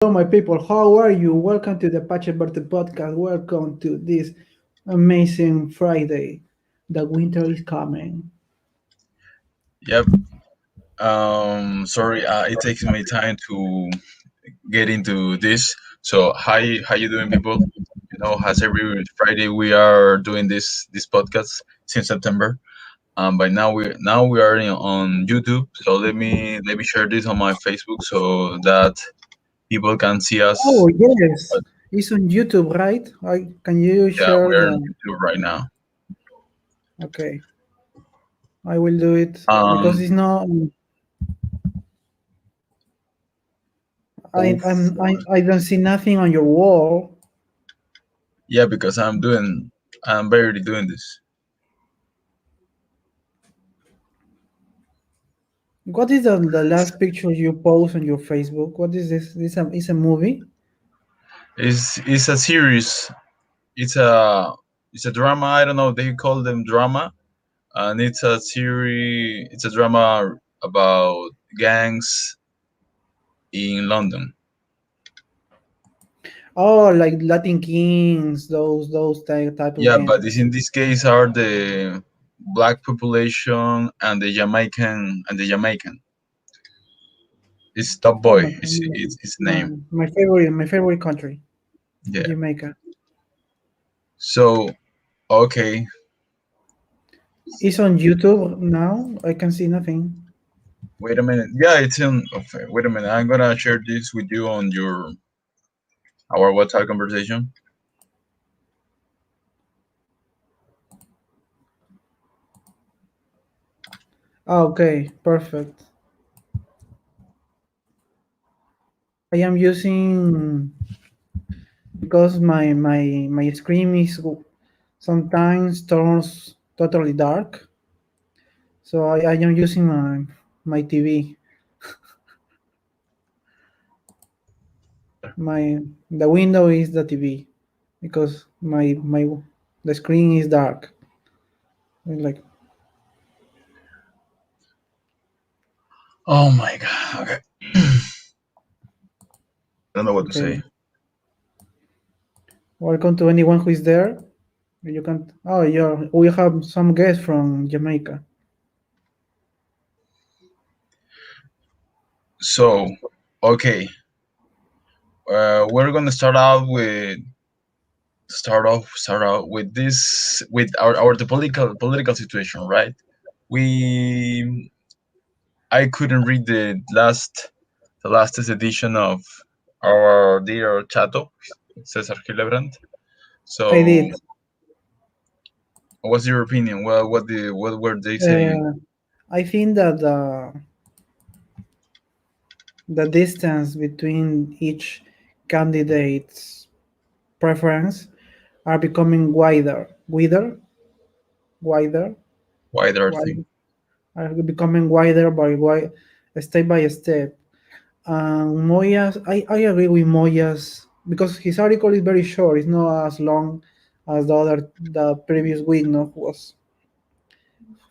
Hello, my people. How are you? Welcome to the Pacheberto podcast. Welcome to this amazing Friday. The winter is coming. Yep. Sorry, it takes me time to get into this. So, hi, how you doing, people? As every Friday we are doing this podcast since September. By now we are on YouTube. So let me share this on my Facebook so that people can see us. Oh, yes. It's on YouTube, right? Can you Yeah, share we are on the. YouTube right now. Okay, I will do it because Um, it's not. oh, I don't see nothing on your wall. yeah, because I'm barely doing this. What is the last picture you post on your Facebook? What is this? Is a movie? It's a series. It's a drama. I don't know. They call them drama, and it's a series. It's a drama about gangs in London. Oh, like Latin Kings, those type of Yeah, but games. in this case are the black population and the Jamaican. It's Top Oh, Boy. It's name. my favorite country, Yeah. Jamaica. So okay. It's on YouTube now. I can see nothing. Wait a minute. Yeah, it's in. Okay, wait a minute. I'm gonna share this with you on our WhatsApp conversation. Okay, perfect. I am using because my screen is sometimes turns totally dark. So I am using my TV. My the window is the TV because my the screen is dark. Like Oh my god. Okay. I don't know what to okay. say. Welcome to anyone who is there. You can. Oh, we have some guests from Jamaica. So, okay, we're gonna start out with this with our the political situation, right? We I couldn't read the last edition of our dear Chato, Cesar Hillebrand. I So, did. what's your opinion? Well, what were they saying? Uh, I think that the distance between each candidate's preference are becoming wider, Why there are things? wider, are becoming wider step by step. I agree with Moya's because his article is very short. It's not as long as the previous week. No, was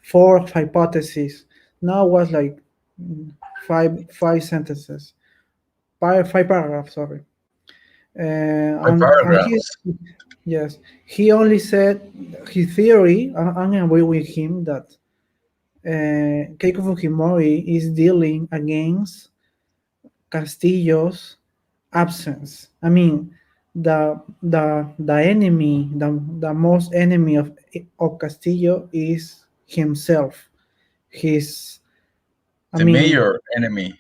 four hypotheses. Now was like five sentences, five paragraphs. Sorry. By And he paragraphs. yes, he only said his theory. I agree with him that Keiko Fujimori is dealing against Castillo's absence. I mean, the enemy, the most enemy of Castillo is himself. His, I The mean, major enemy.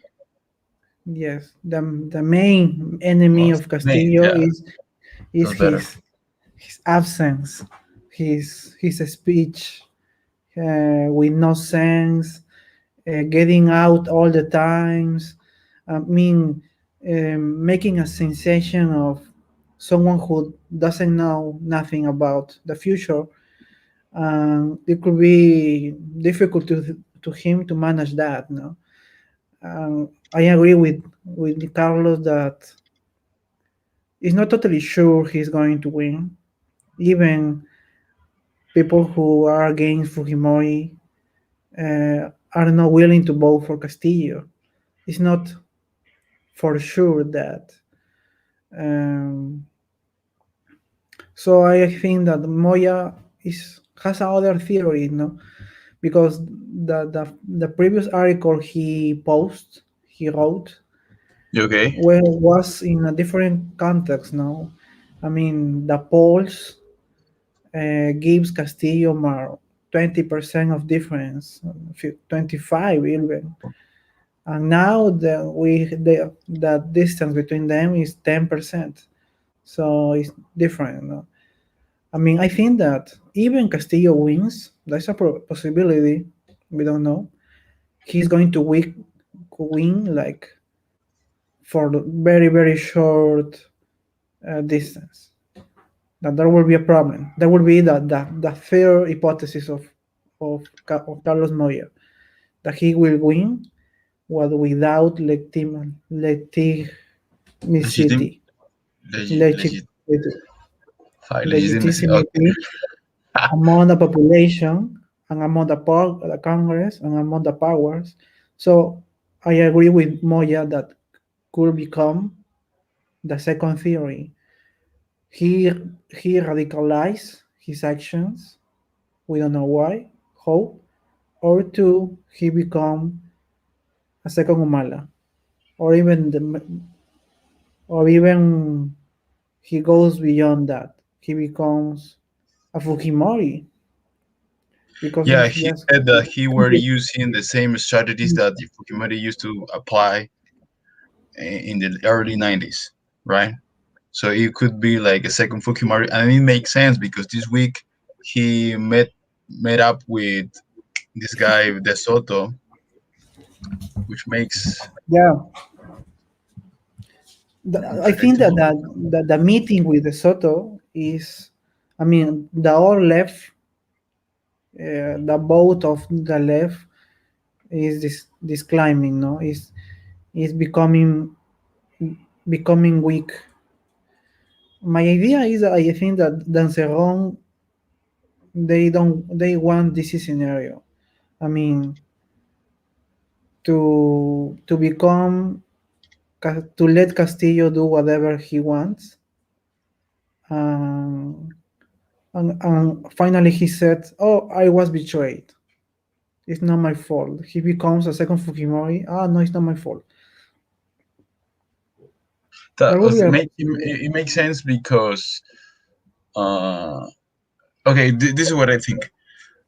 yes, the main enemy Well, of main, Castillo yeah, is sounds better. his absence, his speech with no sense, getting out all the times. I mean, making a sensation of someone who doesn't know nothing about the future. It could be difficult to him to manage that. No, I agree with Carlos that he's not totally sure he's going to win. Even people who are against Fujimori are not willing to vote for Castillo. It's not for sure that. Um, so I think that Moya is has another theory, no, because the previous article he wrote You okay? was in a different context. No, I mean the polls gives Castillo more 20% of difference, 25 even, and now the distance between them is 10%. So it's different. No? I mean, I think that even Castillo wins. There's a possibility. We don't know. He's going to win like for the very short distance. That there will be a problem. There will be the fair hypothesis of Carlos Moya that he will win, but without Legitim, legitimacy, legit, legitimacy, legitimacy. Okay. legitimacy among the population and among the Congress and among the powers. So I agree with Moya that could become the second theory. He he radicalized his actions. We don't know why, how, or two, he become a second Humala, or or even he goes beyond that. He becomes a Fujimori because Yeah, he's he just said that he were using the same strategies that the Fukimori used to apply in the early 90s, right? So it could be like a second Fukimori, and it makes sense because this week he met up with this guy De Soto, which makes yeah. I think that interesting. the meeting with the Soto is, I mean, the all left, the vote of the left is this climbing, no, is becoming weak. My idea is that I think that Dancerron they want this scenario. I mean, to become to let Castillo do whatever he wants. Um, and finally he said, "Oh, I was betrayed. It's not my fault." He becomes a second Fujimori. Ah, no, it's not my fault. That That would be a it makes sense because uh, okay, this is what I think.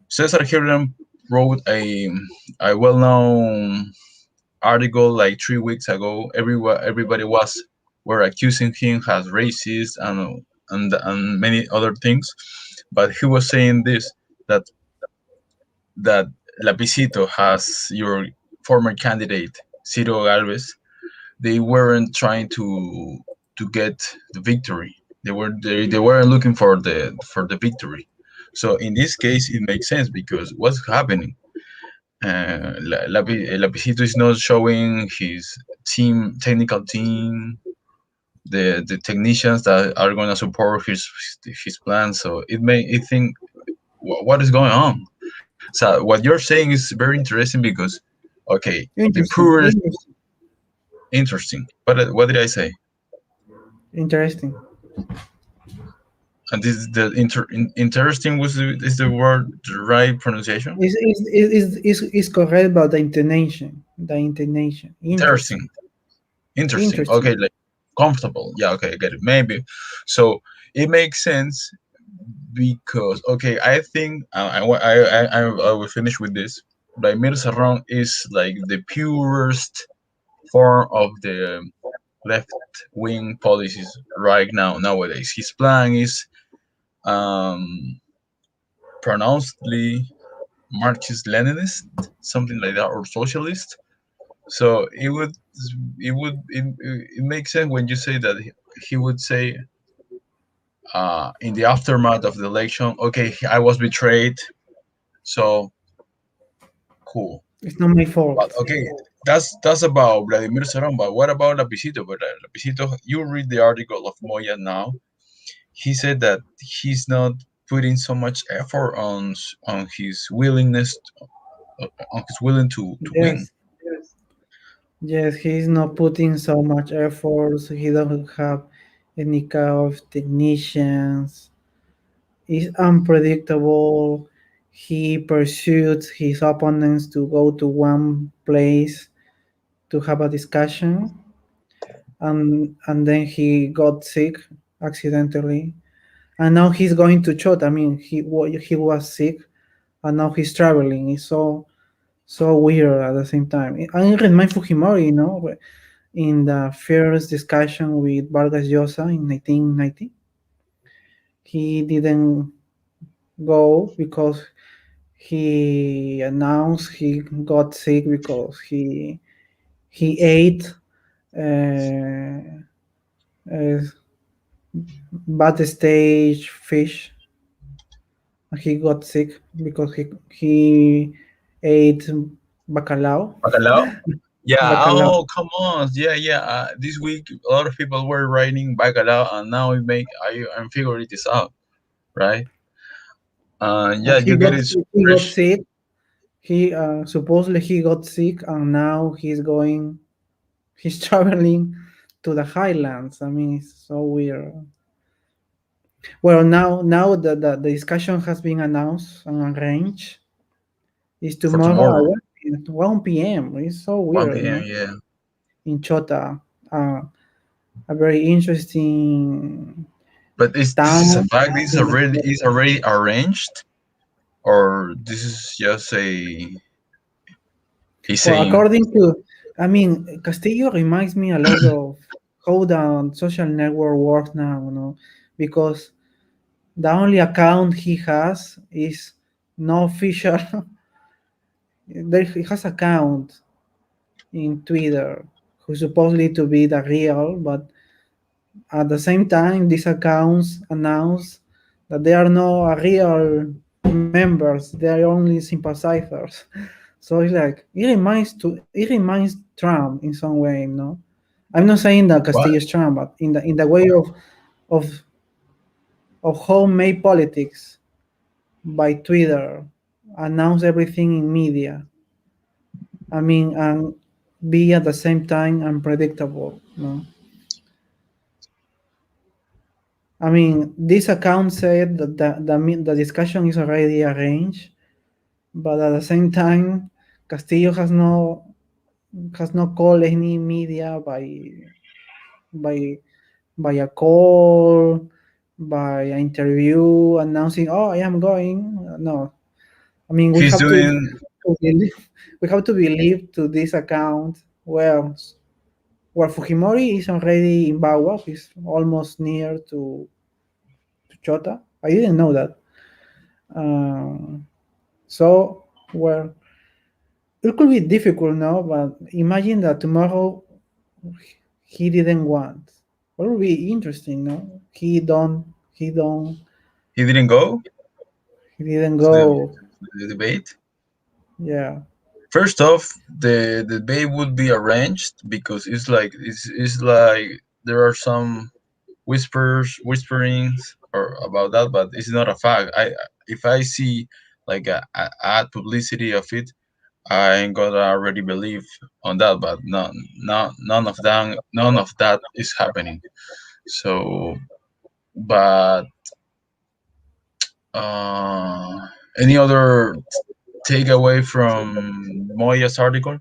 Cesar Hiram wrote a well-known article like 3 weeks ago. Everybody were accusing him as racist and many other things, but he was saying this that that Lapicito has your former candidate Ciro Galvez. They weren't trying to get the victory. They weren't looking for the victory. So in this case, it makes sense because what's happening? Lapicito is not showing his technical team, the technicians that are going to support his plan. So it think what is going on. So what you're saying is very interesting because, okay, the interesting. poorest interesting. What did I say? Interesting. And this is the interesting is the word the right pronunciation? Is correct about the intonation. The intonation. Interesting. Interesting. Interesting. Interesting. Okay, like comfortable. Yeah, okay, I get it. Maybe. So it makes sense because okay, I think I will finish with this. Vladimir Serrón is like the purest form of the left wing policies right now nowadays. His plan is um, pronouncedly Marxist Leninist, something like that, or socialist. So it makes sense when you say that he would say in the aftermath of the election, okay, I was betrayed, so cool. It's not my But fault. okay, that's about Vladimir Serrón. But what about Lapicito? But Lapicito, you read the article of Moya now. He said that he's not putting so much effort on his willingness on his willing to win. Yes. Yes, he's not putting so much effort. He doesn't have. any kind of technicians. Is unpredictable. He pursued his opponents to go to one place to have a discussion, and then he got sick accidentally, and now he's going to Chota. I mean, he was sick, and now he's traveling. It's so weird at the same time. I remind Fujimori, in the first discussion with Vargas Llosa in 1990, he didn't go because he announced he got sick because he ate uh, uh, bad stage fish. He got sick because he ate bacalao. Bacalao? Yeah. Bacalao. Oh, come on. Yeah, yeah. This week, a lot of people were writing bacalao, and now I'm figuring this out, right? And Yeah, you get it he got fresh. sick. He supposedly he got sick, and now he's traveling to the highlands. I mean, it's so weird. Well, now the discussion has been announced and arranged. It's For tomorrow tomorrow, at 1 p.m. It's so 1 weird, p.m. Yeah, in Chota, uh, a very interesting but is this is a town fact? This in the is already arranged, or this is just a he's well, saying according to, I mean, Castillo reminds me a lot of how the social network works now, because the only account he has is no official. There he has account in Twitter who supposedly to be the real, but at the same time, these accounts announce that they are not real members; they are only sympathizers. So it's like it reminds Trump in some way, no? I'm not saying that what? Castillo is Trump, but in the way of of how make politics by Twitter, announce everything in media. I mean, and be at the same time unpredictable. No, I mean, this account said that the discussion is already arranged, but at the same time, Castillo has not called any media by by a call, by an interview announcing, "Oh, I am going." No, I mean we He's have to, doing believe, we have to believe to this account. Well, where Fujimori is already in Bagua, he's almost near to Chota. I didn't know that. Um, so, well, it could be difficult now, but imagine that tomorrow he didn't want. What would be interesting, no? he didn't go He didn't to go. the debate. Yeah. First off, the debate would be arranged because it's like there are some whisperings or about that, but it's not a fact. I If I see like a ad publicity of it, I ain't gonna already believe on that. But none of that is happening. So, but uh, any other takeaway from Moya's article?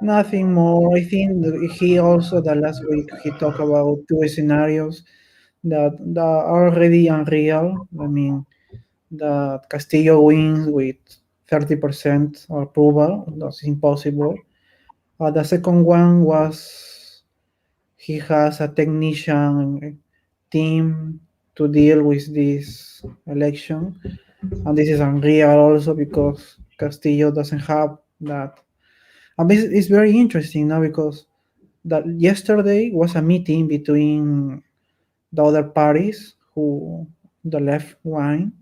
Nothing more. I think that he also, the last week, he talked about two scenarios that are already unreal. I mean, that Castillo wins with 30% approval. That's impossible. The second one was he has a technician team to deal with this election. And this is unreal also because Castillo doesn't have that. And it's very interesting now because that yesterday was a meeting between the other parties who the left wing,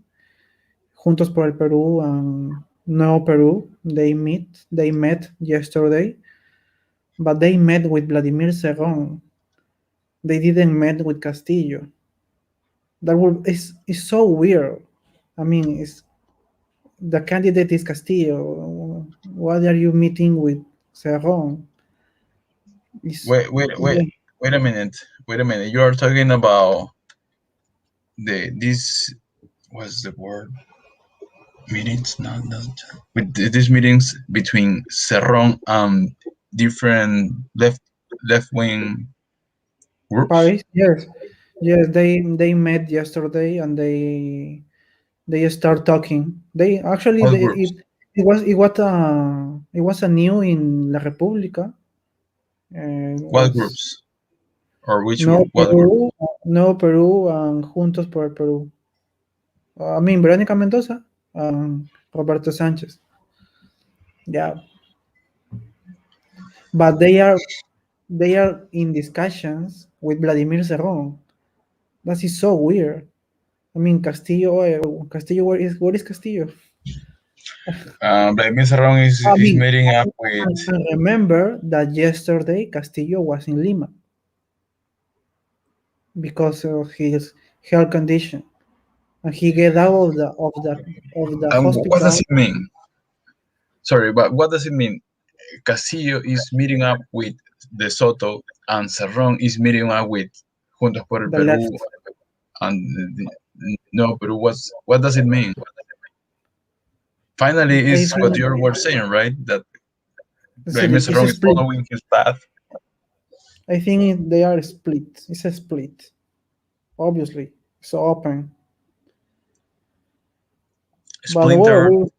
Juntos por el Perú and No Peru. They met yesterday, but they met with Vladimir Cerrón. They didn't met with Castillo. That would is so weird. I mean, it's the candidate is Castillo. Why are you meeting with Cerrón? It's, Wait, wait, wait. yeah. wait a minute. Wait a minute. You are talking about this. What's the word? Meetings? Not with these meetings between Cerrón and different left wing groups. Paris, yes, yes. They met yesterday and they start talking. They actually What they, groups? it was a new in La República. What Was groups? Or which No what group? Peru, No Peru, and Juntos por el Perú. I mean, Verónica Mendoza and Roberto Sanchez. Yeah, but they are in discussions with Vladimir Cerrón. That is so weird. I mean, Castillo, where is Castillo? Vladimir Serrón I is mean, meeting up with. I remember that yesterday Castillo was in Lima because of his health condition, and he get out of the And what does hospital. it mean? Sorry, but what does it mean? Castillo is meeting up with De Soto, and Serrón is meeting up with Juntos por el The Perú, left. and no, Peru. What does it mean? Finally, I is what think you were saying, right? That Vladimir it's a Serrón is split. following his path. I think they are split. It's a split. Obviously, so open. But well, Splintered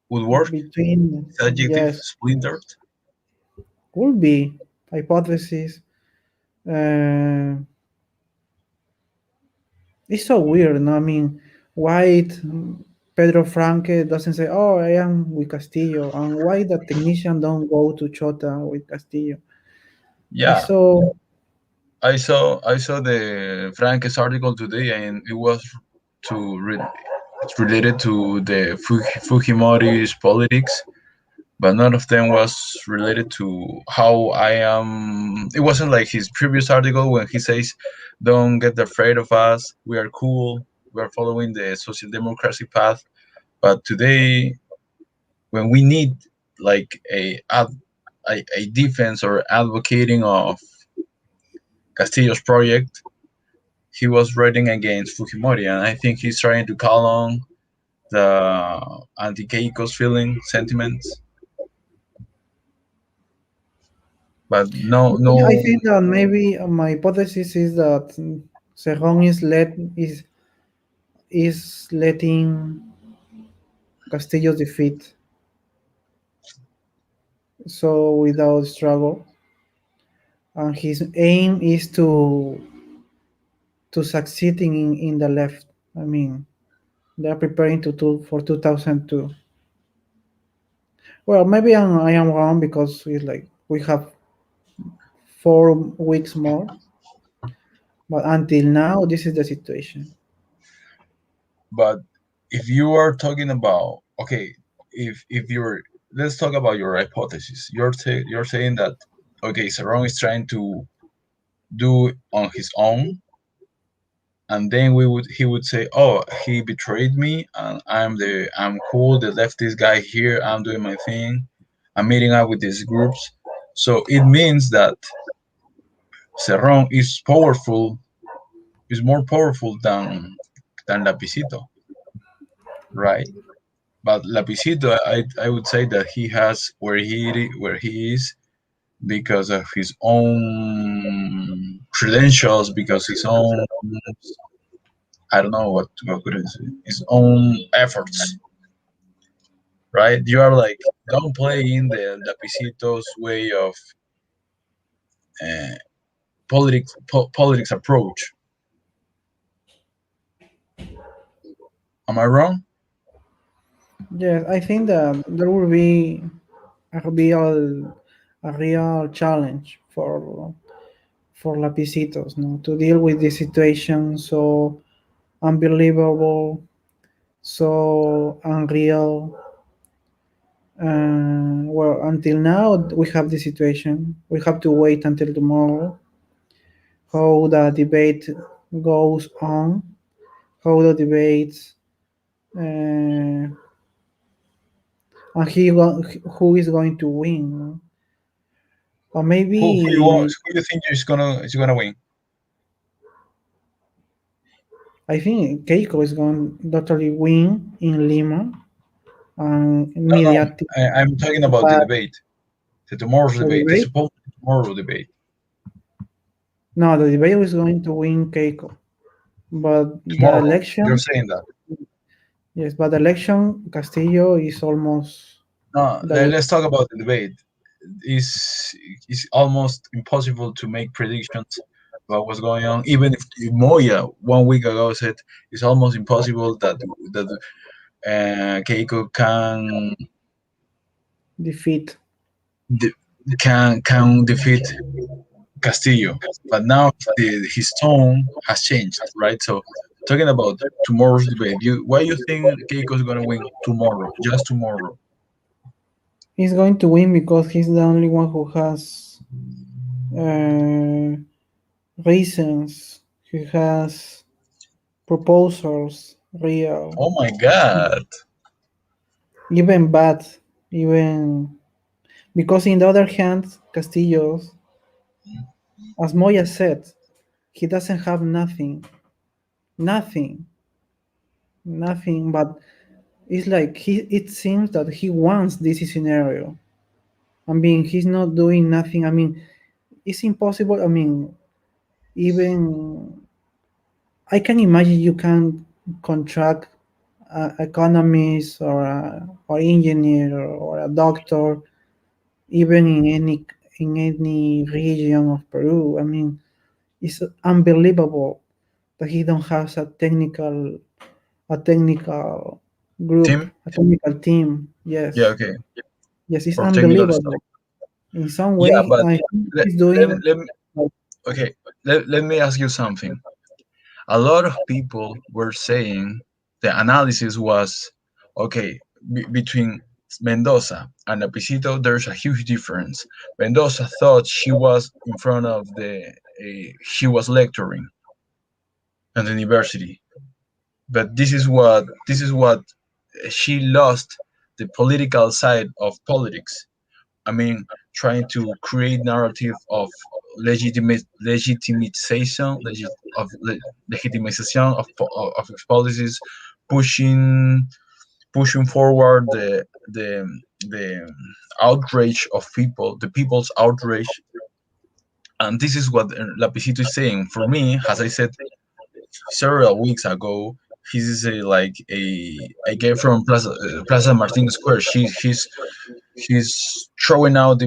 would work. between Is adjective yes, splintered. could be hypothesis. Uh, it's so weird. No, I mean, why Pedro Franque doesn't say, "Oh, I am with Castillo," and why the technician don't go to Chota with Castillo? It's Yeah, so I saw the Frank's article today, and it was it's related to the Fujimori's politics, but none of them was related to how I am. It wasn't like his previous article when he says, "Don't get afraid of us. We are cool. We are following the social democracy path." But today, when we need like a defense or advocating of Castillo's project, he was writing against Fujimori, and I think he's trying to call on the anti-Keiko's feeling sentiments, but I no. think that maybe my hypothesis is that Cerrón is letting Castillo's defeat, so without struggle, and his aim is to succeeding in the left. I mean, they are preparing for 2002. Well, maybe I am wrong because it's like we have 4 weeks more, but until now, this is the situation. But if you are talking about, okay, if you're, let's talk about your hypothesis. You're saying that, okay, Sarong is trying to do on his own, and then he would say, oh, he betrayed me, and I'm cool, the leftist guy here, I'm doing my thing, I'm meeting up with these groups. So it means that Cerrón is powerful, is more powerful than Lapicito, right? But Lapicito, I would say that he has where he is because of his own credentials, because his own, I don't know what could I say, his own efforts, right? You are like downplaying the Lapicito's way of uh, politics approach. Am I wrong? Yes, I think that there will be a real a real challenge for Lapicitos, no, to deal with this situation so unbelievable, so unreal. Well, until now we have this situation. We have to wait until tomorrow how the debate goes on, how the debates, and who is going to win. No? or Who you want? maybe Who you think is gonna win? I think Keiko is going to totally win in Lima and No, no. mediatic. I'm talking about the But debate. The tomorrow's the debate. The debate, supposed tomorrow debate. no, the debate is going to win Keiko. But the Tomorrow. You're election, saying that. yes, but the election Castillo is almost No. the winner. Let's talk about the debate. It's almost impossible to make predictions about what's going on. Even if Moya 1 week ago said it's almost impossible that Keiko Defeat. de- can defeat Castillo, but now his tone has changed, right? So talking about tomorrow's debate, why you think Keiko's gonna win tomorrow? Just tomorrow. He's going to win because he's the only one who has uh, reasons. He has proposals, real, Oh my God! even bad, even because in the other hand, Castillo, as Moya said, he doesn't have nothing, nothing, nothing. But it's like he. It seems that he wants this scenario. I mean, he's not doing nothing. I mean, it's impossible. I mean, even I can imagine you can contract economist or engineer or a doctor even in any region of Peru. I mean, it's unbelievable that he don't have a technical group, Team? a technical team. Yeah, Yes, okay. yes, it's Or technical stuff. unbelievable. In some Yeah, way, but I think let, he's let, doing. let me, okay. Let me ask you something. A lot of people were saying the analysis was okay between Mendoza and Apicito. There's a huge difference. Mendoza thought she was in front of she was lecturing at the university, but this is what she lost the political side of politics. I mean, trying to create narrative of legitimization, legitimization of its policies, pushing pushing forward the outrage of people, the people's outrage, and this is what Lapicito is saying. For me, as I said several weeks ago, a guy from Plaza Martin Square. He's throwing out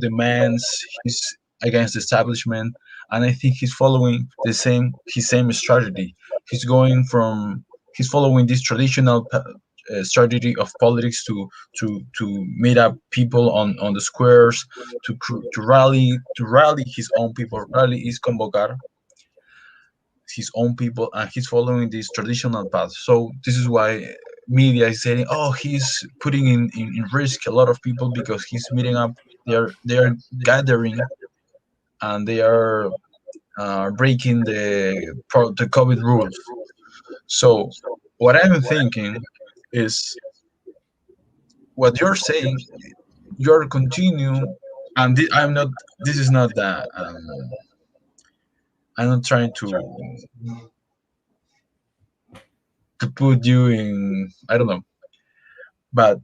demands. He's against the establishment, and I think he's following his same strategy. He's going from he's following this traditional strategy of politics to meet up people on the squares to rally his own people, rally is convocar his own people, and he's following this traditional path. So this is why media is saying, "Oh, he's putting in risk a lot of people because he's meeting up. They are gathering and they are breaking the COVID rules." So what I'm thinking is what you're saying. You're continue, and I'm not. This is not that. I'm not trying to put you in. I don't know, but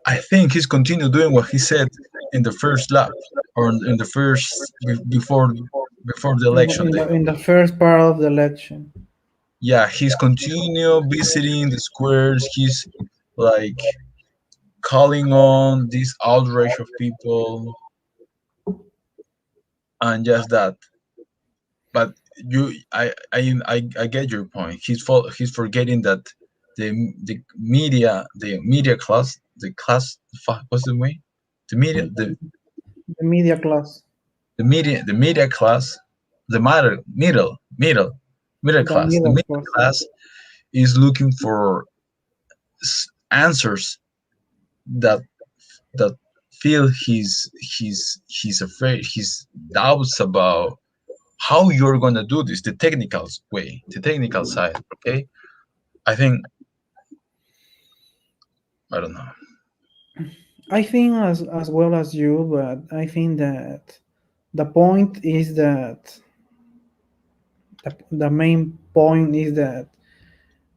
I think he's continued doing what he said in the first lap or in the first before the election day. In the first part of the election. Yeah, he's continued visiting the squares. He's like calling on this outrage of people and just that. But I get your point. He's forgetting that the media class what's the way the media The media class, the media class, the middle the class, the middle middle class. class is looking for answers that that feel he's afraid, his doubts about how you're gonna do this, the technical way, the technical side. Okay, I think I don't know. I think as well as you, but I think that the point is that the main point is that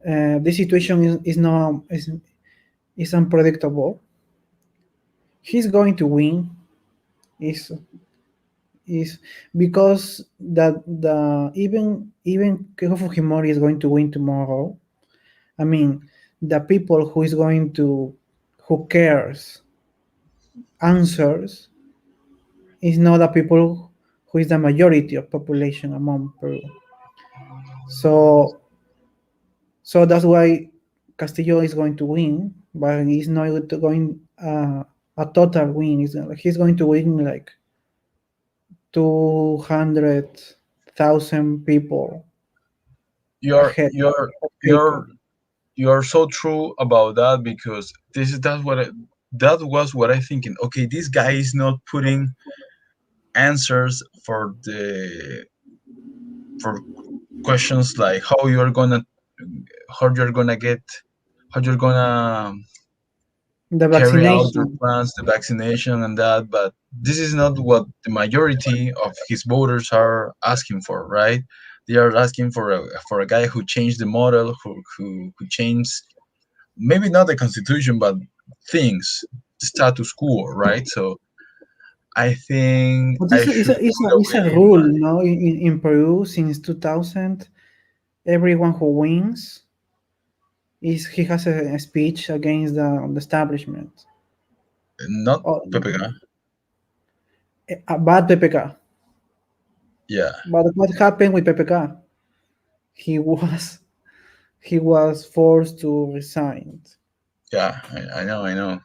this situation is not is unpredictable. He's going to win. Is because that the even Keiko Fujimori is going to win tomorrow. I mean, the people who is going to who cares answers is not the people who is the majority of population among Peru. So that's why Castillo is going to win, but he's not going a total win. He's going to win like 200,000 people You're ahead you're of you're Keiko. you're so true about that because this is that was what I thinking. Okay, this guy is not putting answers for questions like how you're gonna how you're gonna The carry out your vaccination. plans, the vaccination and that, but this is not what the majority of his voters are asking for, right? They are asking for a guy who changed the model, who changed maybe not the constitution, but things, the status quo, right? So I think But I should put it's a away rule, no? In Peru since 2000, everyone who wins is he has a speech against the establishment. not Oh, PPK. a bad PPK. Yeah, But what happened with PPK? He was he was forced to resign. yeah, I know.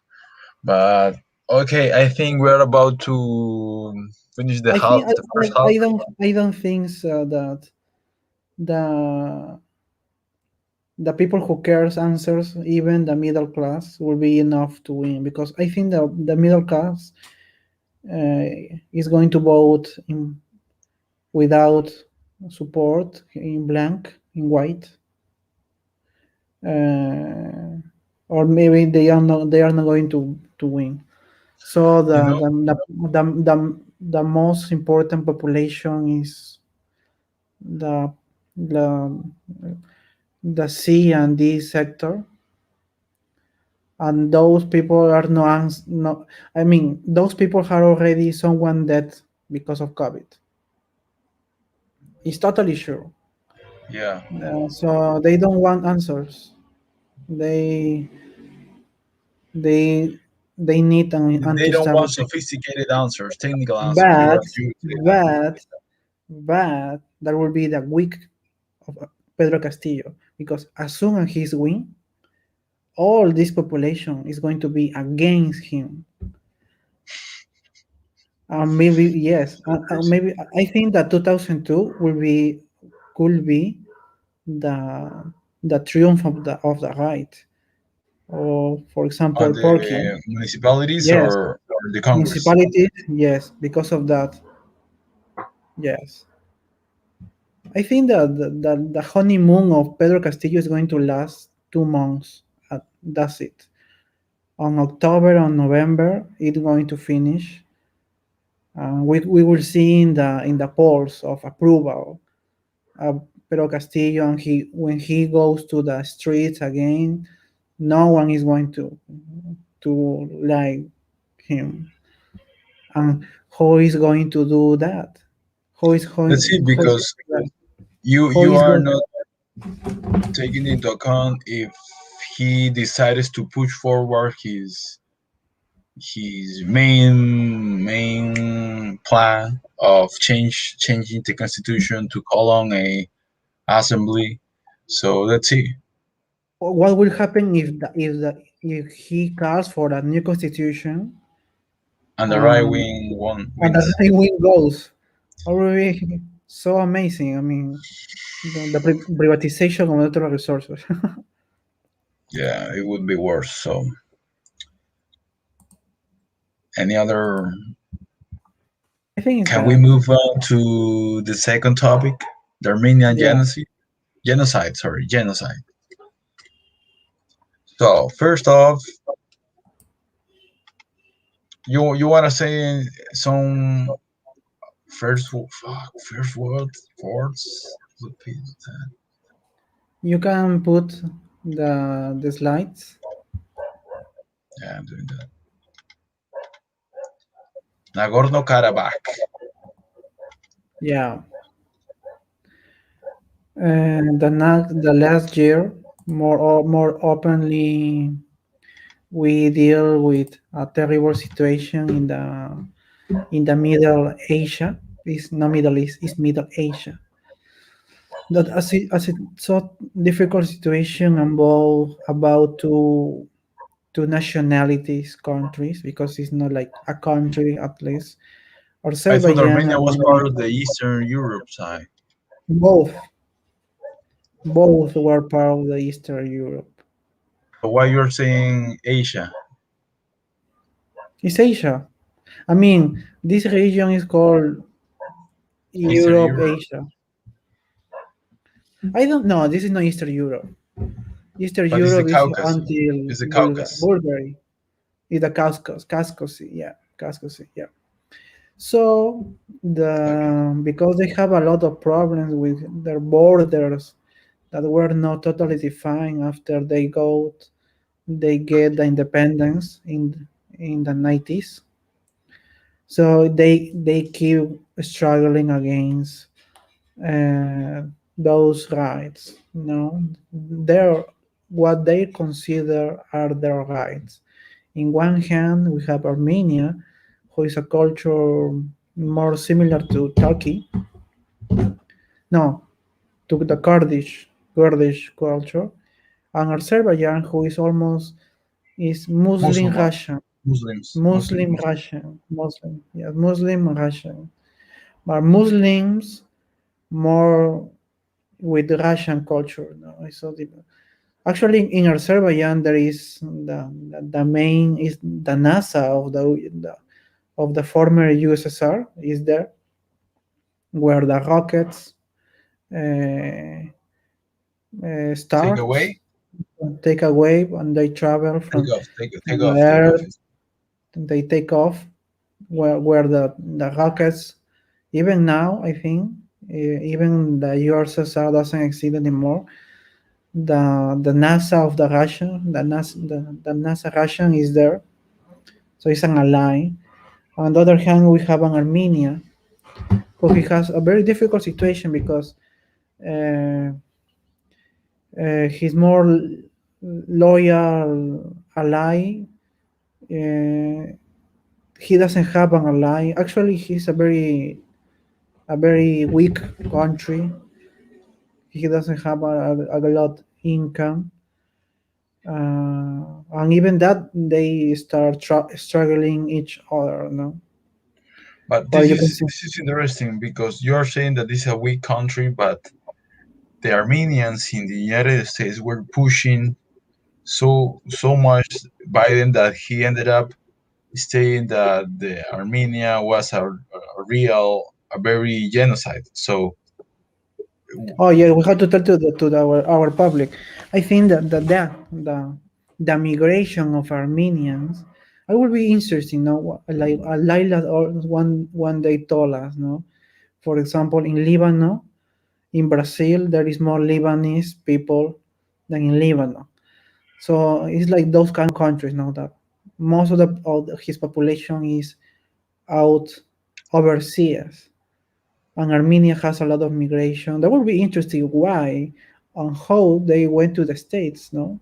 But okay, I think we're about to finish I think the first half. I don't think so that the the people who cares answers, even the middle class, will be enough to win because I think the middle class uh, is going to vote without support in blank in white, uh, or maybe they are not going to win. So You know, the most important population is the the the C and D sector, and those people are no. I mean, those people are already someone dead because of COVID. It's totally sure. yeah. So they don't want answers. They they they need an They don't want anti-establishment. sophisticated answers, technical answers. But You would say that. but but that will be the weak of Pedro Castillo because as soon as he's win, all this population is going to be against him. Maybe yes, Crazy. maybe I think that 2002 will be could be the triumph of the right. Or for On example, Porky, the municipalities yes, or the Congress. municipalities, yes, because of that, yes. I think that the honeymoon of Pedro Castillo is going to last 2 months. That's it. On October or November, it's going to finish. We will see in the polls of approval Pedro Castillo, and he when he goes to the streets again, no one is going to like him. And how is going to do that? Let's see, because How you is are going? not taking into account if he decides to push forward his main plan of changing the constitution to call on a assembly. So let's see. What will happen if he calls for a new constitution And the right and wing one and the wins. right wing goes? Already so amazing. I mean, the privatization of natural resources. Yeah, it would be worse. So any other? I think it's Can we that. move on to the second topic, the Armenian Yeah. genocide? Genocide, sorry, genocide. So first off, You wanna say some first world words would be that. You can put the slides. Yeah, I'm doing that. Nagorno Karabakh. Yeah. And the last year, more openly, we deal with a terrible situation in the Middle Asia. It's not Middle East, it's Middle Asia. That as it so difficult situation about two nationalities countries because it's not like a country at least. I thought Azerbaijan Armenia and was Armenia, part of the Eastern Europe side. both both were part of the Eastern Europe. So why you're saying Asia? It's Asia. I mean, this region is called Eastern Europe, Europe. Asia. I don't know. This is not Eastern Europe. Eastern But it's the Europe is Caucasus. until It's the Caucasus. Bulgaria. It's the Caucasus, yeah, Caucasus, yeah. So Okay. because they have a lot of problems with their borders that were not totally defined after they get the independence in the 90s. So they keep struggling against uh, those rights. No, they're what they consider are their rights. In one hand, we have Armenia, who is a culture more similar to Turkey. No, to the Kurdish culture, and Azerbaijan, who is almost is Muslim Musulman. Russian, Muslim Muslim Russian. Russian, Muslim, yeah, Muslim Russian, but Muslims more with the Russian culture. No, it's so deep. Actually, in Azerbaijan, there is the main is the NASA of the former USSR is there, where the rockets uh, Take starts, away. take a wave, and they travel Take off. Take from the off. Take off. Earth. They take off where the rockets. Even now, I think, even the USSR doesn't exist anymore. The NASA of the Russian, the NASA Russian is there, so it's an ally. On the other hand, we have an Armenia, who he has a very difficult situation because uh, he's more loyal ally. Uh, he doesn't have an ally. Actually, he's a very weak country. He doesn't have a lot income, and even that they start struggling each other. No, But but you can see. this is interesting because you are saying that this is a weak country, but the Armenians in the United States were pushing so much Biden that he ended up saying that the Armenia was a real a very genocide. So Oh yeah, we have to tell our public. I think that the migration of Armenians, I will be interesting. No, like Laila or one day told us. No, for example, in Lebanon, in Brazil, there is more Lebanese people than in Lebanon. So it's like those kind of countries. Now that most of his population is out overseas, and Armenia has a lot of migration. That would be interesting why and how they went to the States. No,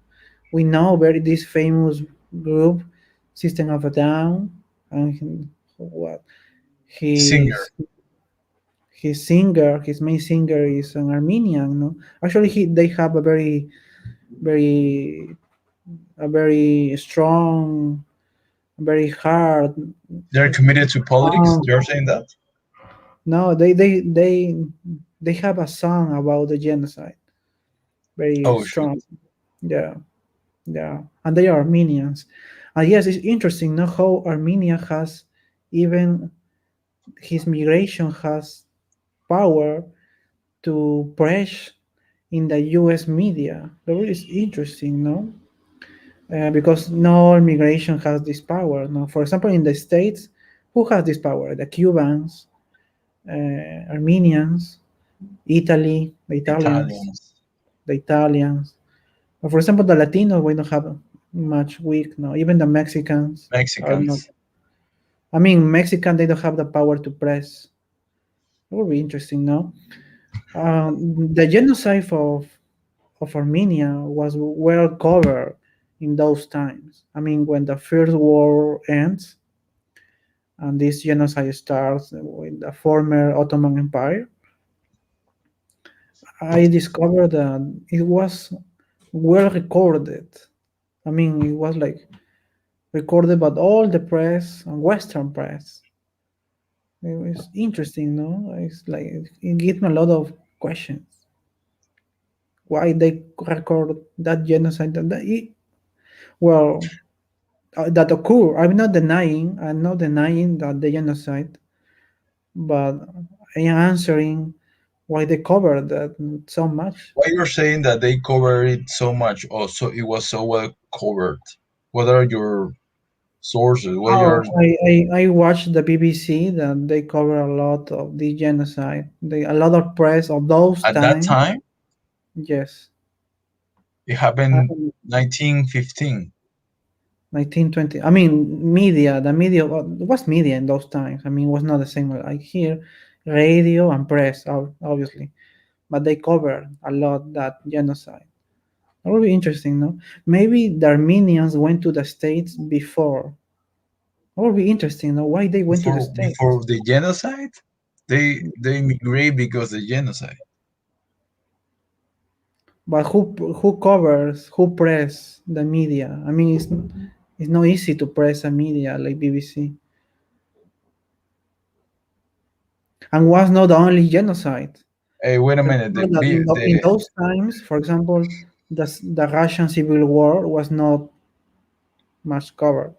we know very this famous group, System of a Down, and what singer, his his main singer is an Armenian. No, actually they have very a very strong, very hard. they're committed to politics. Um, You're saying that? no, they have a song about the genocide, very Oh shoot! strong. Yeah, yeah, and they are Armenians. And yes, it's interesting now how Armenia has even his migration has power to press in the U.S. media. That is interesting, no? because no all migration has this power. No, for example, in the states, who has this power? The Cubans, Armenians, Italy, Italians, the Italians. But for example, the Latinos we don't have much weak. No, even the Mexicans are not. Mexicans. I mean, Mexican they don't have the power to press. It would be interesting, no? The genocide of Armenia was well covered in those times. I mean, when the First War ends and this genocide starts with the former Ottoman Empire, I discovered that it was well recorded. I mean, it was like recorded by all the press and Western press. It was interesting, no? It's like it gives me a lot of questions. Why they record that genocide? Well, that occur. I'm not denying that the genocide, but I am answering why they covered that so much. Why you're saying that they cover it so much, or so it was so well covered? What are your sources? What Oh, your I watched the BBC that they cover a lot of the genocide. A lot of press of those at that times. time? Yes, It happened happened 1915. 1920. I mean, the media was media in those times. I mean, it was not the same like here, radio and press, obviously, but they covered a lot that genocide. That would be interesting, no? Maybe the Armenians went to the States before. That would be interesting, no? Why they went to the States? Before the genocide, they migrate because the genocide. But who covers, who press the media? I mean, it's not easy to press a media like BBC. And was not the only genocide. Hey, wait a minute. Remember that in those times, for example, the Russian Civil War was not much covered.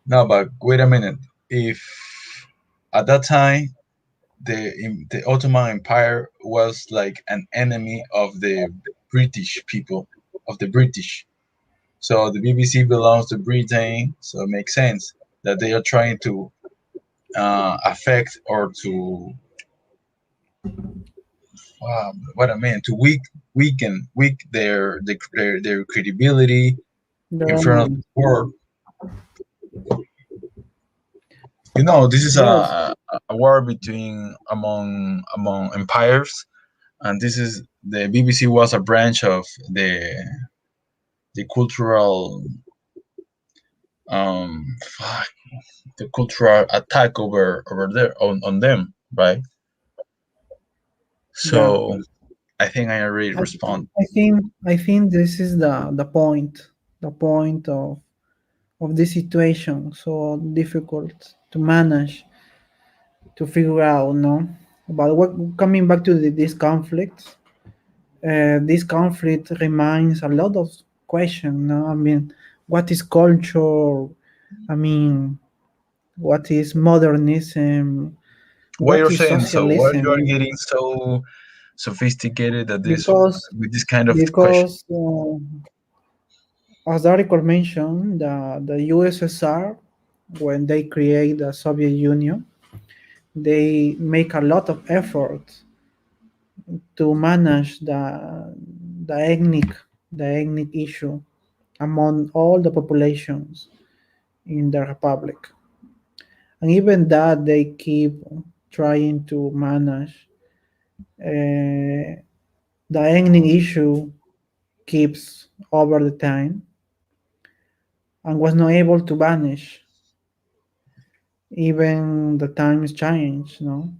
No, but wait a minute. If at that time the Ottoman Empire was like an enemy of the British people, of the British. So the BBC belongs to Britain, so it makes sense that they are trying to affect or to what I mean to weak their credibility The in front of the Roman, world. You know, this is yes, a war between among empires, and this is the BBC was a branch of the cultural fuck, the cultural attack over there on them, right? yeah. So I think I already I, respond. I think this is the point of this situation. So difficult to manage, to figure out, no. But what coming back to this conflict, this conflict reminds a lot of questions. No, I mean, what is culture? I mean, what is modernism? Why What you're is saying so? Why you are socialism? getting so sophisticated at this Because with this kind of question? because as the article mentioned, the USSR, when they create the Soviet Union, they make a lot of effort to manage the ethnic issue among all the populations in the republic, and even that they keep trying to manage. The ethnic issue keeps over the time and was not able to vanish even the times change, no?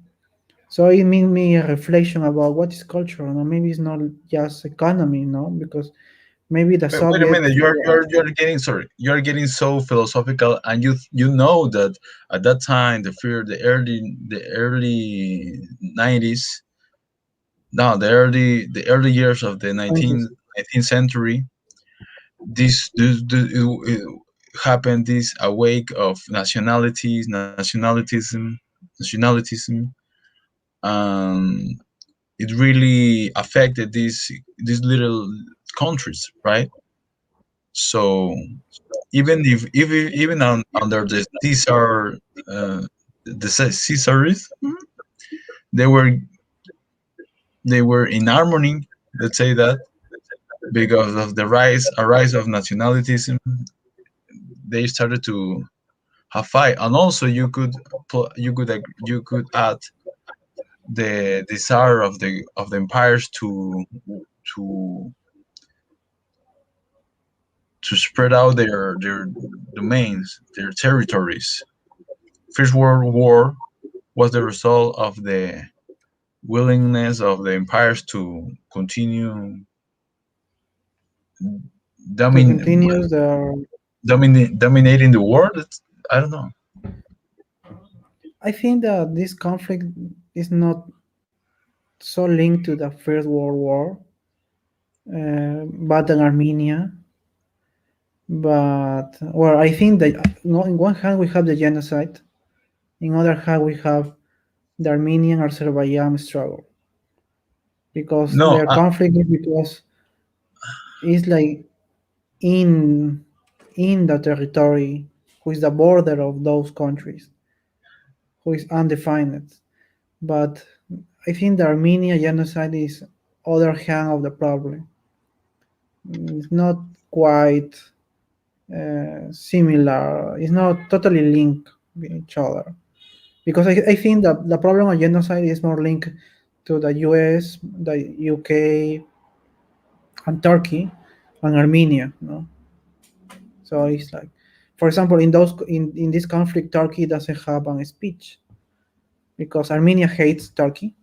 So it made me a reflection about what is culture, no? Maybe it's not just economy, no? Because maybe the Wait a minute, Soviets you're getting sorry, you're getting so philosophical, and you know that at that time the early 90s, no the early years of the 19th century, this happened this awake of nationalism, and it really affected these little countries, right? So even if even under the Caesar, uh, the Caesarism, they were they were in harmony. Let's say that because of the rise of nationalism, they started to have fight, and also you could add the desire of the empires to to spread out their domains, their territories. First World War was the result of the willingness of the empires to continue to domin, continue their. dominating the world. I don't know. I think that this conflict is not so linked to the First World War, but in Armenia. But well, I think that on one hand we have the genocide, in other hand we have the Armenian Azerbaijan struggle because No, their conflict is because it's like in in the territory who is the border of those countries, who is undefined. But I think the Armenia genocide is other hand of the problem. It's not quite similar. It's not totally linked with each other because I think that the problem of genocide is more linked to the U.S., the UK, and Turkey, and Armenia. No, so it's like, for example, in this conflict, Turkey doesn't have a speech because Armenia hates Turkey,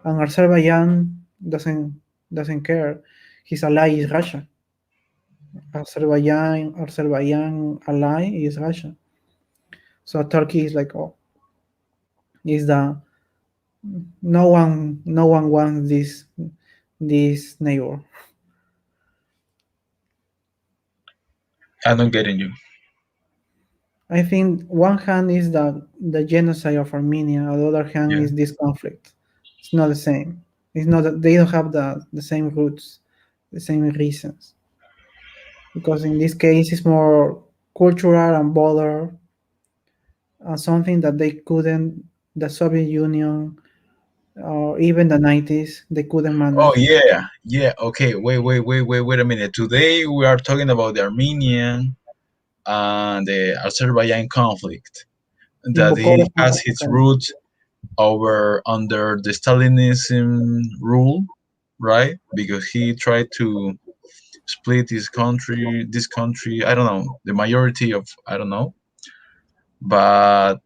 and Azerbaijan doesn't care. His ally is Russia. Azerbaijan ally is Russia. So Turkey is like, oh, is the no one wants this neighbor. I'm not getting you. I think one hand is the genocide of Armenia, on the other hand Yeah. is this conflict. It's not the same. It's not that they don't have the same roots, the same reasons. Because in this case it's more cultural and border, something that they couldn't, the Soviet Union or even the 90s, they couldn't Oh manage. yeah, yeah. Okay, wait a minute. Today we are talking about the Armenian and the Azerbaijan conflict In that Bukhara, it has its roots over under the Stalinism rule, right? Because he tried to split this country. I don't know the majority of I don't know, but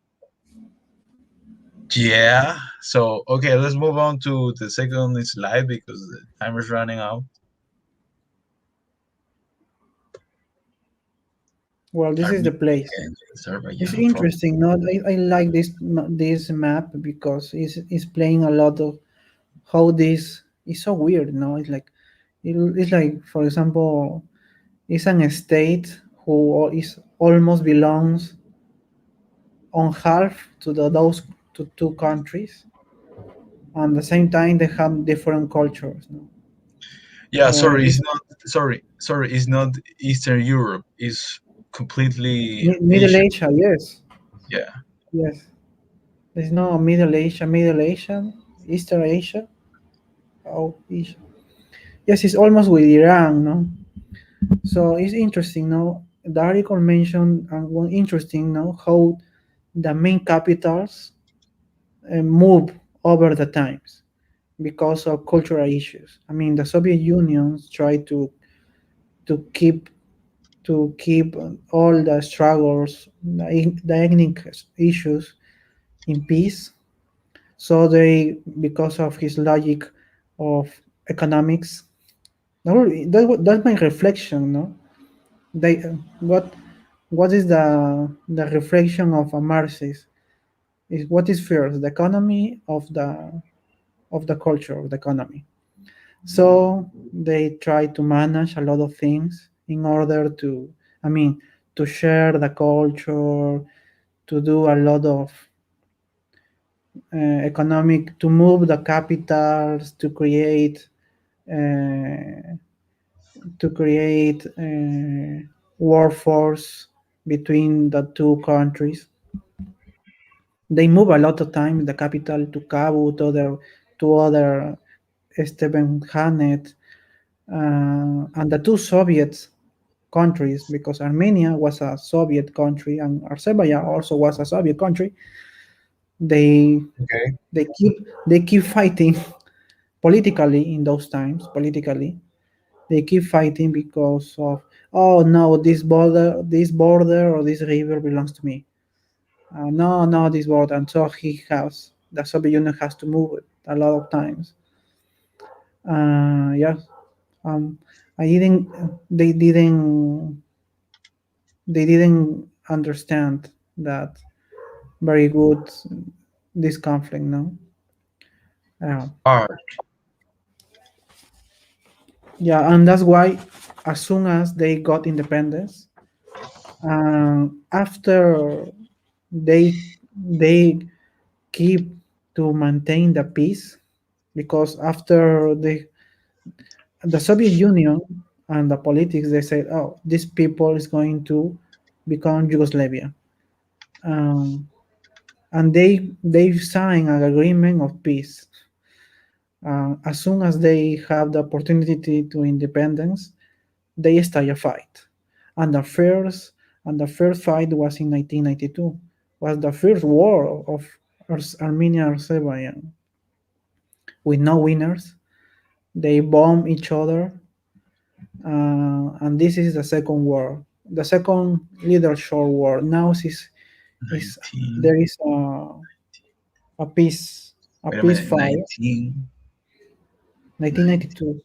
yeah. So okay, let's move on to the second slide because the time is running out. well, this is the place. Armenian, It's Azerbaijan problem. interesting. No, I like this map because it's playing a lot of how this is so weird. No, it's like, for example, it's an state who is almost belongs on half to those to two countries, and at the same time they have different cultures. No? Yeah, sorry, it's It's not. Sorry, it's not Eastern Europe. It's completely Middle Asia. Asia, yes, Yeah. yes. There's no Middle Asia, Eastern Asia. Oh, Asia. Yes, it's almost with Iran, no? So it's interesting, no? The article mentioned one interesting, no, how the main capitals move over the times because of cultural issues. I mean, the Soviet Union tried to keep to keep all the struggles, the ethnic issues in peace. So they, because of his logic of economics, that's my reflection, no? They what is the reflection of a Marxist is what is first, the economy of the culture of the economy. So they try to manage a lot of things in order to, I mean, to share the culture, to do a lot of economic, to move the capitals, to create uh, to create a war force between the two countries. They move a lot of time in the capital to Kabul, to other Stepanakert, and the two Soviet countries, because Armenia was a Soviet country and Azerbaijan also was a Soviet country. They Okay. they keep fighting politically in those times. Politically, they keep fighting because of, oh no, this border or this river belongs to me. No, no, this border, and so the Soviet Union has to move it a lot of times. Yeah, um, I didn't. They didn't. They didn't understand that very good, this conflict. No. Uh, Hard. yeah, and that's why as soon as they got independence, after they keep to maintain the peace, because after the Soviet Union and the politics, they said, oh, this people is going to become Yugoslavia. Um, and they sign an agreement of peace. As soon as they have the opportunity to independence, they start a fight. And the first fight was in 1992. Was the first war of Armenia and Azerbaijan with no winners. They bomb each other, and this is the second war, the second little short war. Now is 19. there is a peace a Wait a minute. peace fire. 19. 19. 1992.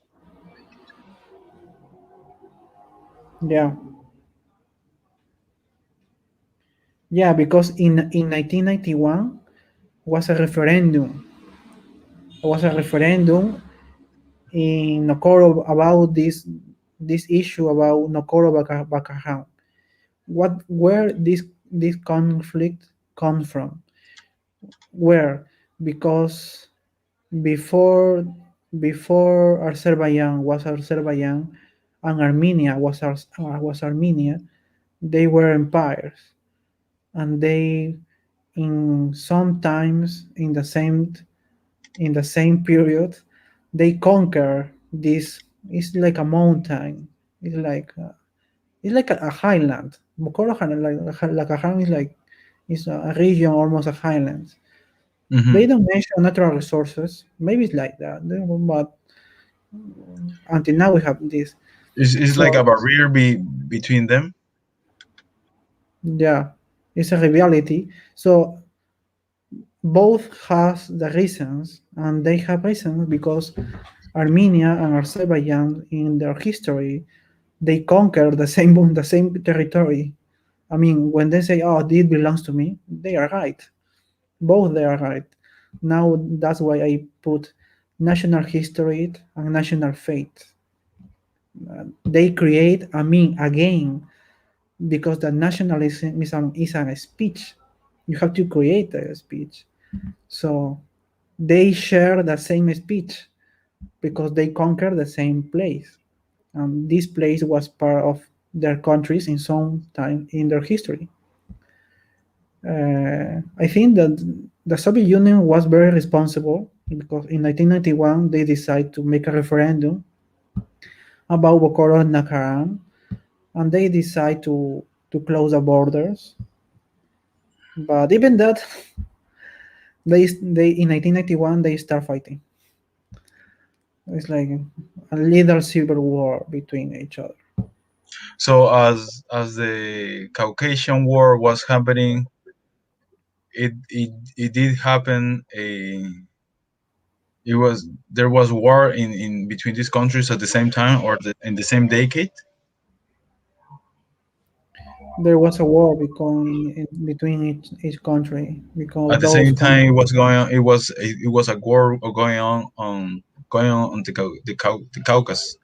Yeah, yeah, because in 1991 was a referendum was a referendum in Nokoro about this issue about Nokoro-Bakhajan. Where this conflict comes from? Where? Because before before Azerbaijan was Azerbaijan and Armenia was Armenia, they were empires, and they in sometimes in the same period they conquer this. It's like a mountain. It's like a highland. Bokoro like a highland is like, it's a region, almost a highland. They Mm-hmm. don't mention natural resources. Maybe it's like that, but until now we have this. It's like So a barrier between them. yeah, it's a reality. So both has the reasons, and they have reasons because Armenia and Azerbaijan in their history, they conquer the same territory. I mean, when they say, "Oh, this belongs to me," they are right. Both they are right. Now that's why I put national history and national fate. They create, I mean, again, because the nationalism is a speech. You have to create a speech. So they share the same speech because they conquer the same place. This place was part of their countries in some time in their history. I think that the Soviet Union was very responsible because in 1991 they decided to make a referendum about Bokoro and Nakaran, and they decide to close the borders. But even that, they in 1991 they start fighting. It's like a little civil war between each other. So as the Caucasian War was happening, it did happen. It was there was war in between these countries at the same time or in the same decade. There was a war between each country because At the those same time, it countries, was going on. It was a war going on the Caucasus.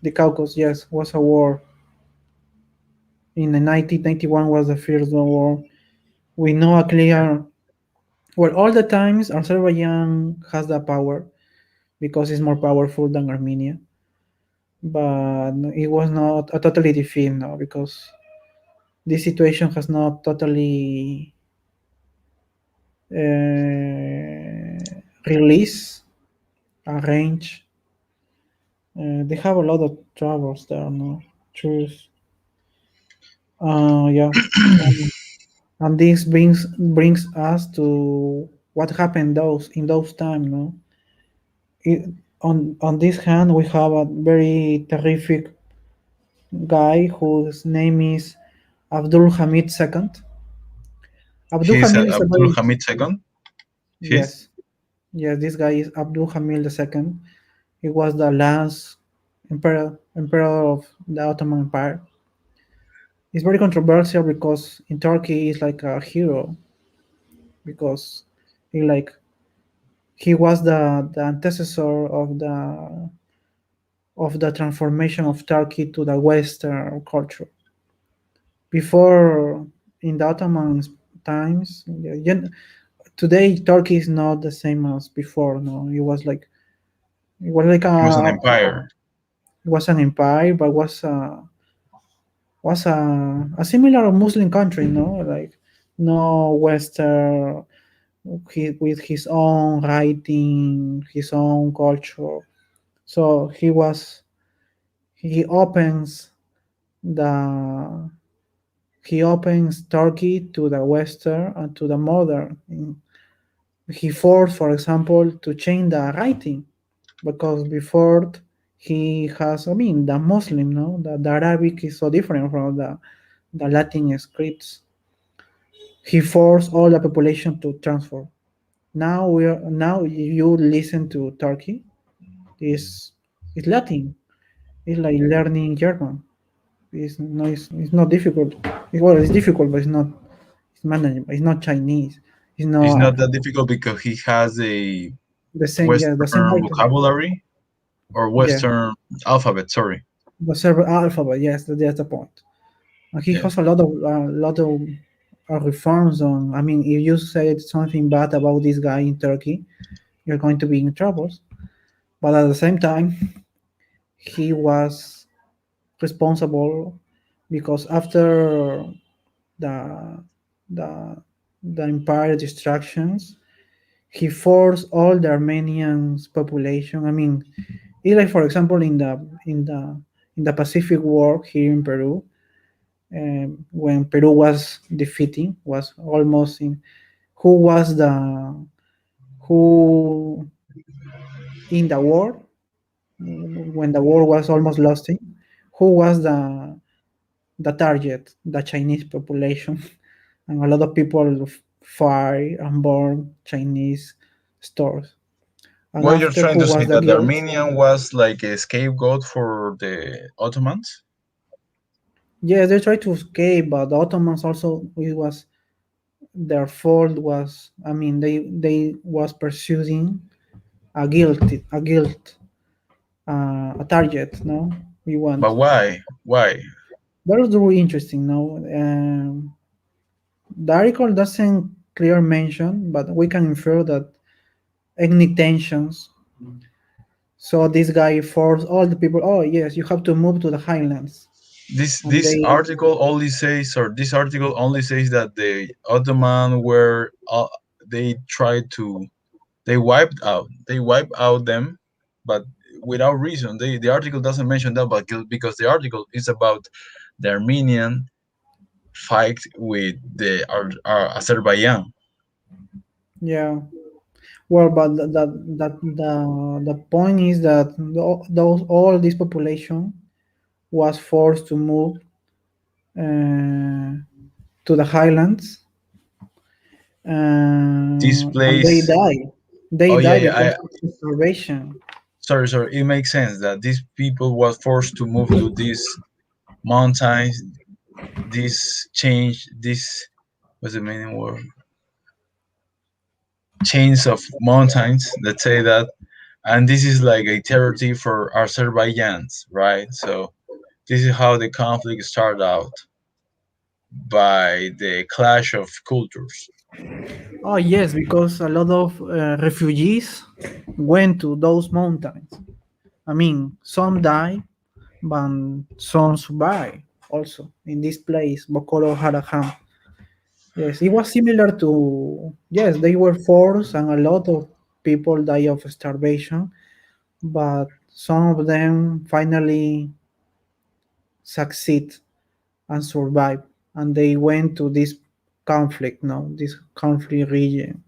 the Caucasus, yes, was a war. In the 1991 was the first war. We know a clear. Well, all the times Azerbaijan has the power because it's more powerful than Armenia. but it was not a totally defeat, no, because this situation has not totally released, arranged. They have a lot of troubles there, no? Truth. Yeah. Um, and this brings us to what happened those in those times, no? It, on this hand, we have a very terrific guy whose name is Abdul Hamid II. Abdul He's Hamid is a Abdul very Hamid II. He's yes, yes. This guy is Abdul Hamid II. He was the last emperor of the Ottoman Empire. It's very controversial because in Turkey he's like a hero because he like he was the antecessor of the transformation of Turkey to the Western culture. Before in the Ottoman times, today Turkey is not the same as before. No, it was like he was an empire. it was an empire, but was a similar Muslim country. No, like no Western with his own writing, his own culture. So he opens the he opens Turkey to the Western and to the modern. He forced, for example, to change the writing because before he has, I mean, the Muslim, no, the Arabic is so different from the Latin scripts. He forced all the population to transfer. Now you listen to Turkey is Latin. It's like learning German. It's not difficult. Well, it's difficult, but it's manageable. It's not Chinese. It's It's not not that difficult because he has a the same. Yeah, the same Western writing. vocabulary or Yeah, Western alphabet. Sorry. the server alphabet. Yes, that's the point. And he Yeah. has a lot of reforms on. I mean, if you said something bad about this guy in Turkey, you're going to be in troubles. But at the same time, he was responsible because after the the the empire distractions, he forced all the Armenians population. I mean, it's like for example in the Pacific War here in Peru, when Peru was defeating, was almost in who was the who in the war when the war was almost lost in, who was the target, the Chinese population, and a lot of people fire and burn Chinese stores. And Well, you're after trying who to say was the that the guilt? Armenian was like a scapegoat for the Ottomans, Yes, they tried to escape, but the Ottomans also it was their fault was I mean they was pursuing a guilt a target. No, we but want why? Why? that was really interesting. No, the article doesn't clear mention, but we can infer that ethnic tensions. So this guy forced all the people. Oh yes, you have to move to the highlands, and This they article only says, or this article only says that the Ottoman were they tried to they wiped out them, but without reason. The article doesn't mention that, but because the article is about the Armenian fight with the Azerbaijan. yeah. Well, but the point is that those all this population was forced to move to the highlands, This and they place. die. They Oh yeah, die yeah. because of starvation. Sorry. It makes sense that these people was forced to move to these mountains. This change. This what's the meaning word? Chains of mountains. Let's say that, and this is like a territory for Azerbaijans, right? So this is how the conflict started out by the clash of cultures. Oh yes, because a lot of refugees went to those mountains. I mean, some died, but some survive also in this place, Bokoro Harakam. Yes, it was similar to, yes, they were forced and a lot of people die of starvation, but some of them finally succeed and survive, and they went to this conflict, no, this conflict region.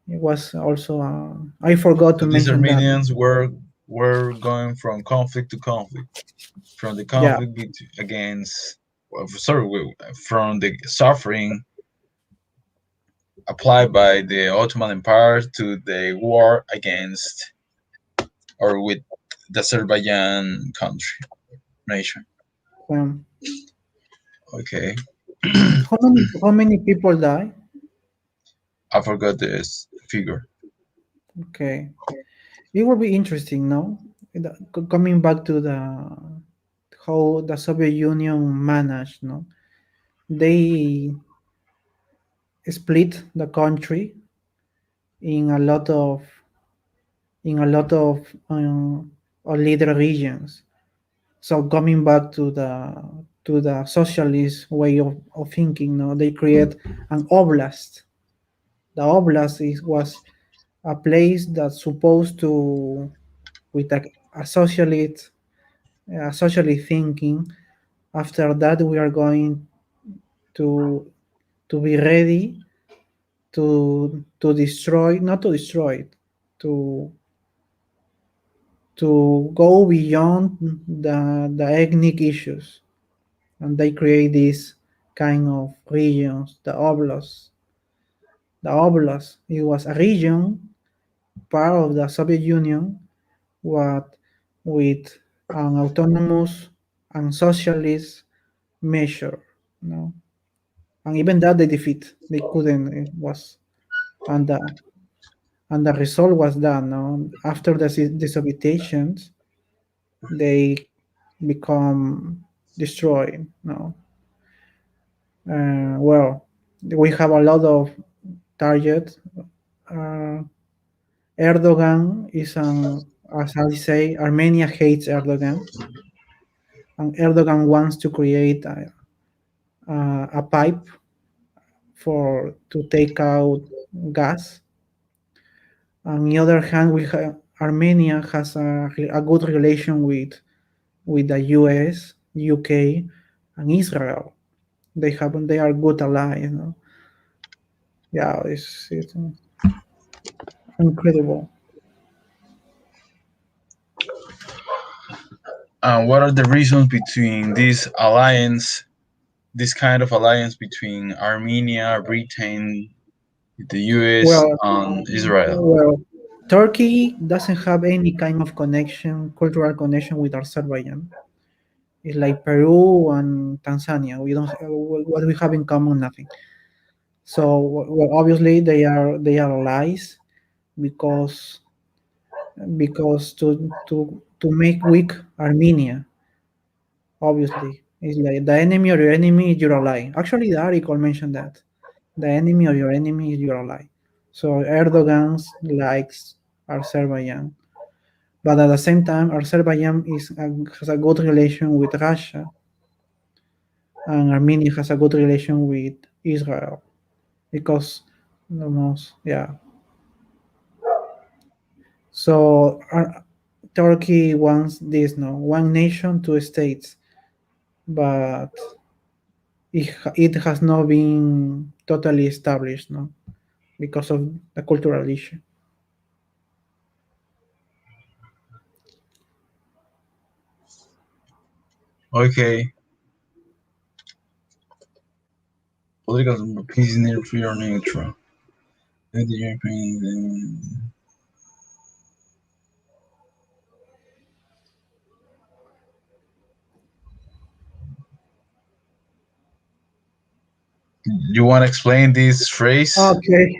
It was also, I forgot to So these mention that. Armenians were going from conflict to conflict, from the Yeah, conflict against, well, sorry, from the suffering applied by the Ottoman Empire to the war against or with the Azerbaijan country nation. um, Okay, how many people die? I forgot this figure. Okay, it will be interesting, no? Coming back to the how the Soviet Union managed, no? They split the country in a lot of in a lot of little regions. So coming back to the socialist way of thinking, no, they create an oblast. The oblast was a place that's supposed to, with a socialist thinking. After that, we are going to be ready to destroy, not to destroy, to go beyond the ethnic issues, and they create this kind of regions, the oblast. The oblast, it was a region part of the Soviet Union, what with an autonomous and socialist measure, you know. And even that they defeat, they couldn't. It was, and the result was that, no, after the Sovietians, they become destroyed. No, well, we have a lot of targets. Uh, Erdogan is an, as I say, Armenia hates Erdogan, and Erdogan wants to create a pipe for to take out gas. On the other hand, Armenia has a good relation with the U.S., UK, and Israel. They are good allies. You know? Yeah, it's incredible. And what are the reasons between this kind of alliance between Armenia, Britain, the US, Well, and Israel? well, Turkey doesn't have any kind of connection, cultural connection with Azerbaijan. It's like Peru and Tanzania. We don't what we have in common, nothing. So well, obviously they are allies because to make weak Armenia, obviously, it's like the enemy of your enemy is your ally. Actually, the article mentioned that the enemy of your enemy is your ally. So Erdogan likes Azerbaijan, but at the same time, Azerbaijan has a good relation with Russia, and Armenia has a good relation with Israel because the most, yeah. So Turkey wants this, no, one nation, two states, but it has not been totally established, no, because of the cultural issue. Okay, political peace near free or neutral. The European- You want to explain this phrase? Okay,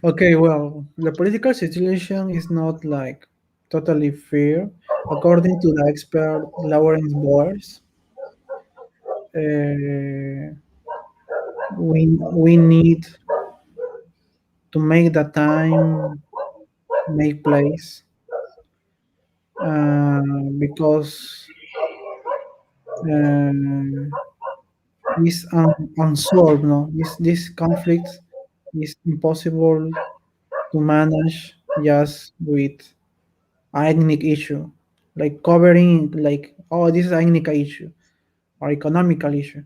okay. Well, the political situation is not like totally fair, according to the expert Lawrence Boers. Uh, we need to make the time make place, because uh, is unsolved. No, this conflict is impossible to manage just with ethnic issue, like covering like, oh, this is ethnic issue or economical issue.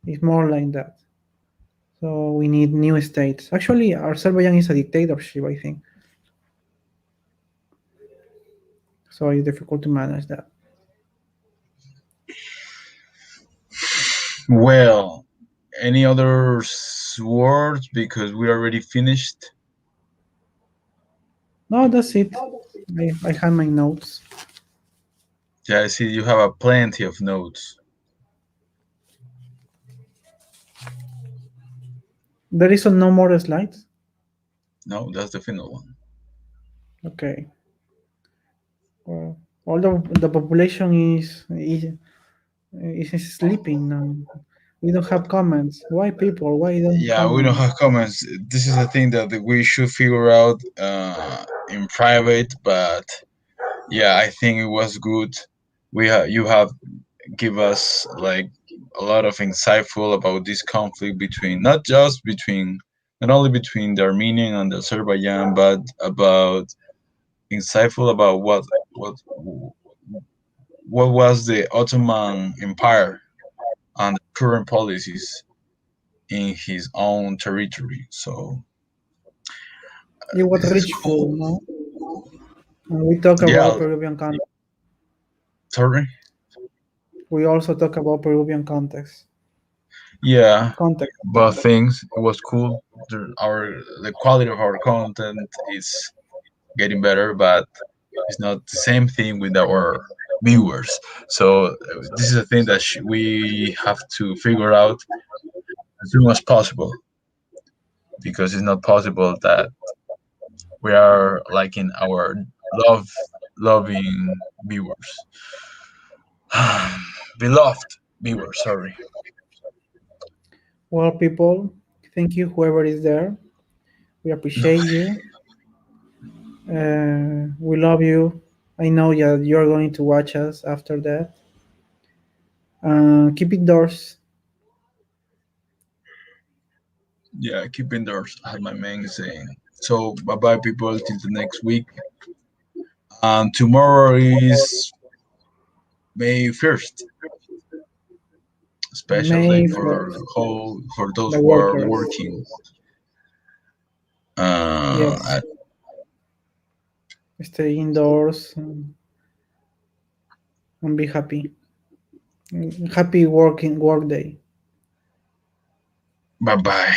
It's more like that. So we need new states. Actually, Azerbaijan is a dictatorship, I think. So it's difficult to manage that. Well, any other words because we already finished? No, that's it. I had my notes. Yeah, I see you have a plenty of notes. There is no more slides. No, that's the final one. Okay. Well, all the population is sleeping now. We don't have comments. Why people? Why don't Yeah, we don't comment? have comments. This is a thing that we should figure out in private, but yeah, I think it was good. You have give us like a lot of insightful about this conflict between not only between the Armenian and the Azerbaijan, but about insightful about what was the Ottoman Empire and the current policies in his own territory. So It was this is rich cool. food, no? And we talk about Yeah, Peruvian context. sorry. We also talk about Peruvian Yeah, context. but things it was cool. The quality of our content is getting better, but it's not the same thing with our viewers. So this is a thing that we have to figure out as soon as possible because it's not possible that we are liking our love loving viewers, beloved viewers. Sorry. Well, people, thank you, whoever is there. We appreciate you. We love you. I know that you're going to watch us after that. Keep it doors. Yeah, keep indoors. As my man is saying. So bye bye, people. Till the next week. And tomorrow is May 1st, special day May for 1st. for those The who are workers. working. Yes. At, Stay indoors and be happy. Happy working work day. bye bye.